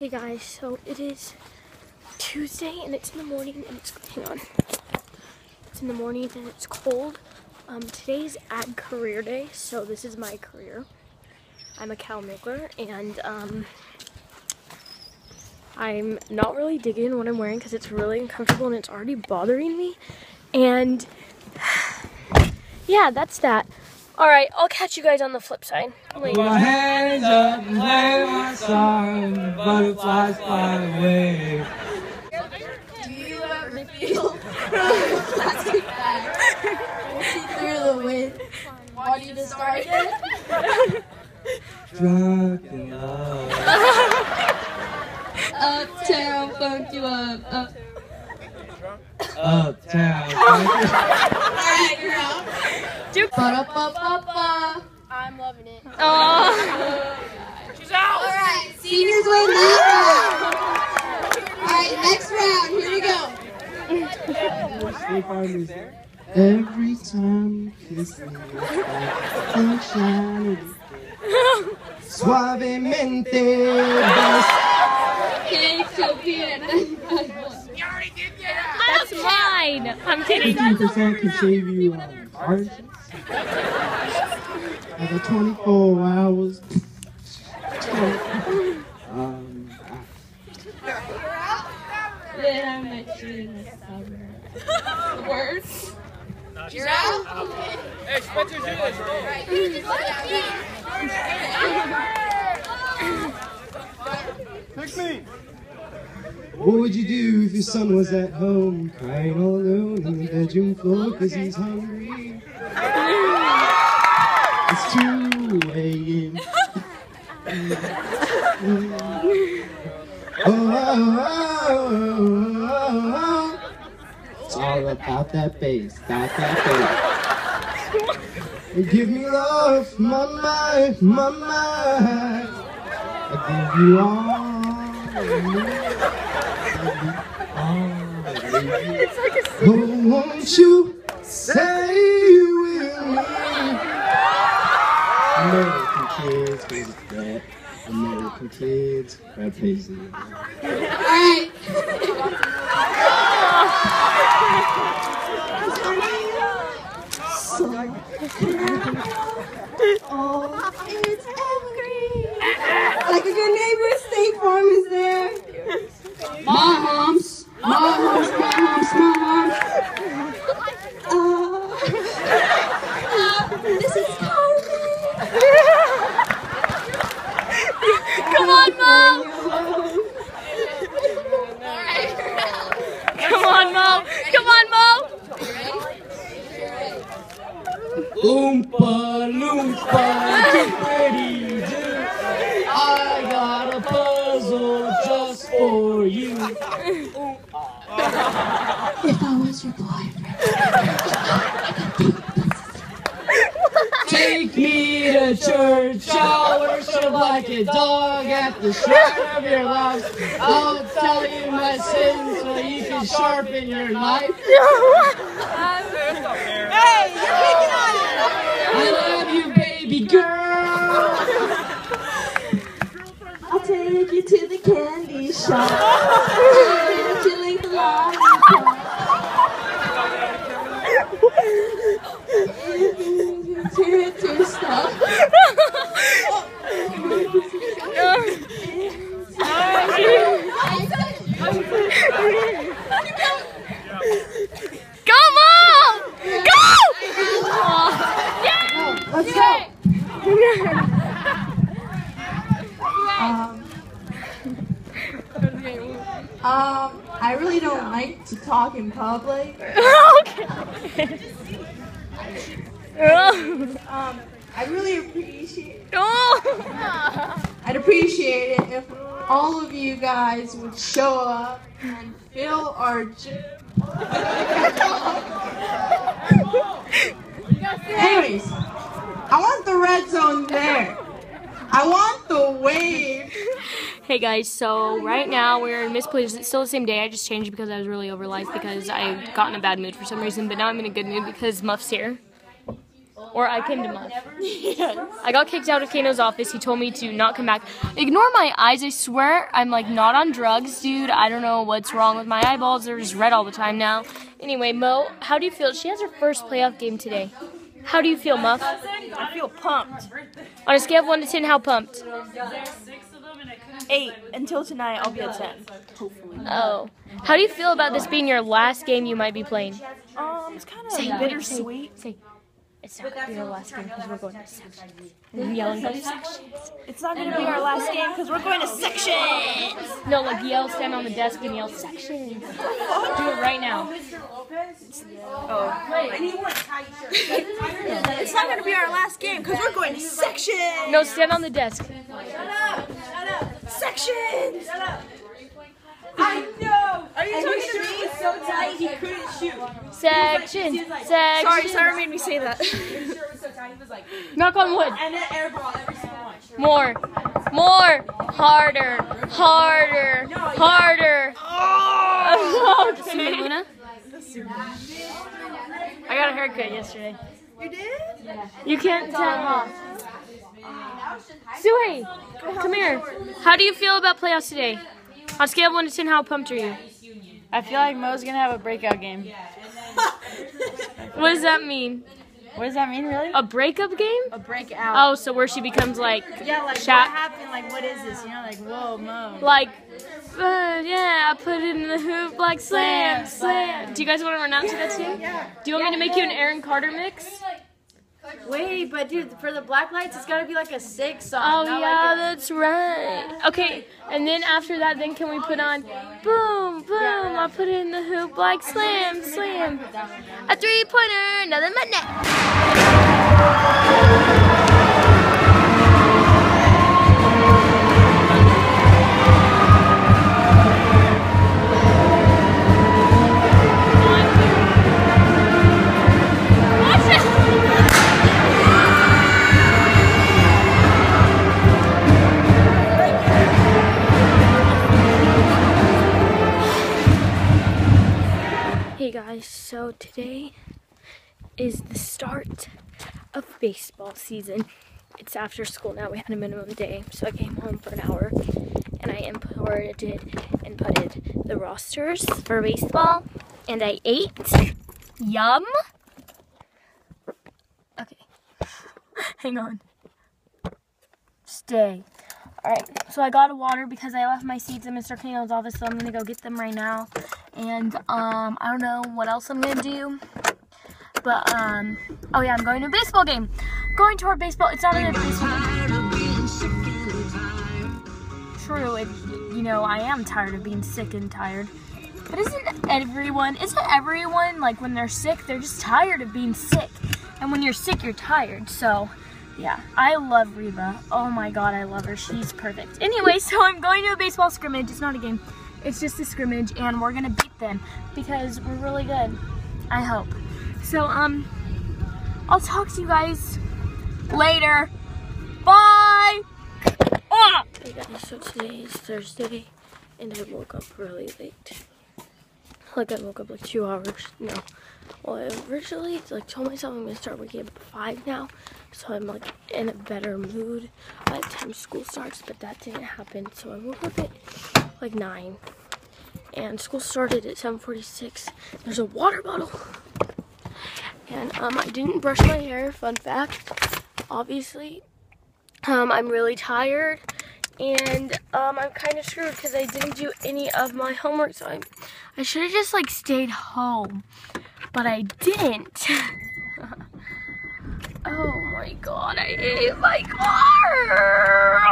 Hey guys, so it is Tuesday and it's in the morning and it's, hang on. It's in the morning and it's cold. Today's ag career day, so this is my career. I'm a cow milker and I'm not really digging what I'm wearing because it's really uncomfortable and it's already bothering me. And yeah, that's that. Alright, I'll catch you guys on the flip side. Put my hands up and play my song, butterflies fly away. Do you ever feel plastic bag see through the wind? Want you to start again? Drunk in love. Uptown funk you up. Uptown. Alright, girl. Ba-da-ba-ba-ba. I'm loving it. Alright, seniors win that round. Alright, next round. Here we go. Every time you kiss me, it's like sunshine. Suavemente. That's mine! I'm kidding. 15% can save you heart. Over 24 hours. Then I met you in the summer. The words. You're out? Okay. Hey, Spencer, do this. Pick me. What would you do if your son was at home, crying all alone on the bedroom floor because he's hungry? It's 2 a.m. Oh. It's all about that bass, about that bass. Give me love, my mind. I give you all. Oh, won't you stay with me? American kids, baby fat. American kids, fat faces. Alright. Oh, it's evergreen. Like a good neighbor, State Farm is there. Moms. This is Carmen. Come on, Mom! Come on, Mom! Come on, Mom! Oompa loompa, dippity doo. I got a puzzle just for you. If I was your boyfriend. Take me to church, I'll worship like a dog at the shrine of your love. I'll tell you my sins so you can sharpen your knife. Hey, you're picking on it. I love you, baby girl. I'll take you to the candy shop. You lick the lollipop. To stop. Come on! Go! Let's go. I really don't like to talk in public. I really appreciate. I'd appreciate it if all of you guys would show up and fill our gym. Anyways, I want the red zone there. I want the wave. Hey guys, so right now we're in misplaced. It's still the same day. I just changed because I was really over life because I got in a bad mood for some reason, but now I'm in a good mood because Muff's here. Or I came to Muff. I got kicked out of Kano's office. He told me to not come back. Ignore my eyes, I swear. I'm like not on drugs, dude. I don't know what's wrong with my eyeballs. They're just red all the time now. Anyway, Mo, how do you feel? She has her first playoff game today. How do you feel, Muff? I feel pumped. On a scale of 1 to 10, how pumped? 8. Until tonight, I'll be at 10. Hopefully. Oh. How do you feel about this being your last game you might be playing? It's kind of bittersweet. Say, it's not going to be our last game because we're going to sections. And yelling about sections. It's not going to be our last game because we're going to sections. No, like yell, stand on the desk and yell sections. Do it right now. It's not going to be our last game because we're going to sections. No, stand on the desk. Sections. I know. Are you talking to me? It's so tight he couldn't shoot. Section. Section. Sorry made me say that. Knock on wood. And then airball every single one. More. More. Harder. Harder. Harder. Oh. Okay. Luna? I got a haircut yesterday. You did? You can't tell. Suhei, come here. How do you feel about playoffs today? On a scale of 1 to 10, how pumped are you? I feel like Mo's gonna have a breakout game. What does that mean? What does that mean, really? A breakup game? A breakout. Oh, so where she becomes like, yeah, like Shaq. what happened? Like, what is this? You know, like, whoa, Mo. Like, yeah, I put it in the hoop like slam, slam. Do you guys want to run out to that too? Yeah. Do you want me to make you an Aaron Carter mix? Wait, but dude, for the black lights, it's gotta be like a sick song. Oh not yeah, like that's right. Okay, and then after that, then can we put on boom, boom? I put it in the hoop like slam, slam. A 3-pointer, another minute. Hey guys, so today is the start of baseball season. It's after school now. We had a minimum day, so I came home for an hour and I imported and putted the rosters for baseball, and I ate. Yum. Okay, hang on. Stay. Alright, so I got a water because I left my seeds in Mr. Kano's office, so I'm going to go get them right now. And, I don't know what else I'm going to do. But, oh yeah, I'm going to a baseball game. Going to our baseball, it's not a baseball game. True, you know, I am tired of being sick and tired. But isn't everyone, like, when they're sick, they're just tired of being sick. And when you're sick, you're tired, so... yeah, I love Reba. Oh my god, I love her. She's perfect. Anyway, so I'm going to a baseball scrimmage. It's not a game. It's just a scrimmage, and we're going to beat them because we're really good. I hope. So, I'll talk to you guys later. Bye! Ah! Hey guys, so today is Thursday, and I woke up really late. Like, I woke up like 2 hours. No. Well, I originally told myself I'm going to start waking up at 5 now, so I'm like in a better mood by the time school starts, but that didn't happen, so I woke up at like 9, and school started at 7:46. There's a water bottle, and I didn't brush my hair, fun fact, obviously. I'm really tired, and I'm kind of screwed because I didn't do any of my homework, so I should have just like stayed home. But I didn't. Oh my god, I ate my car.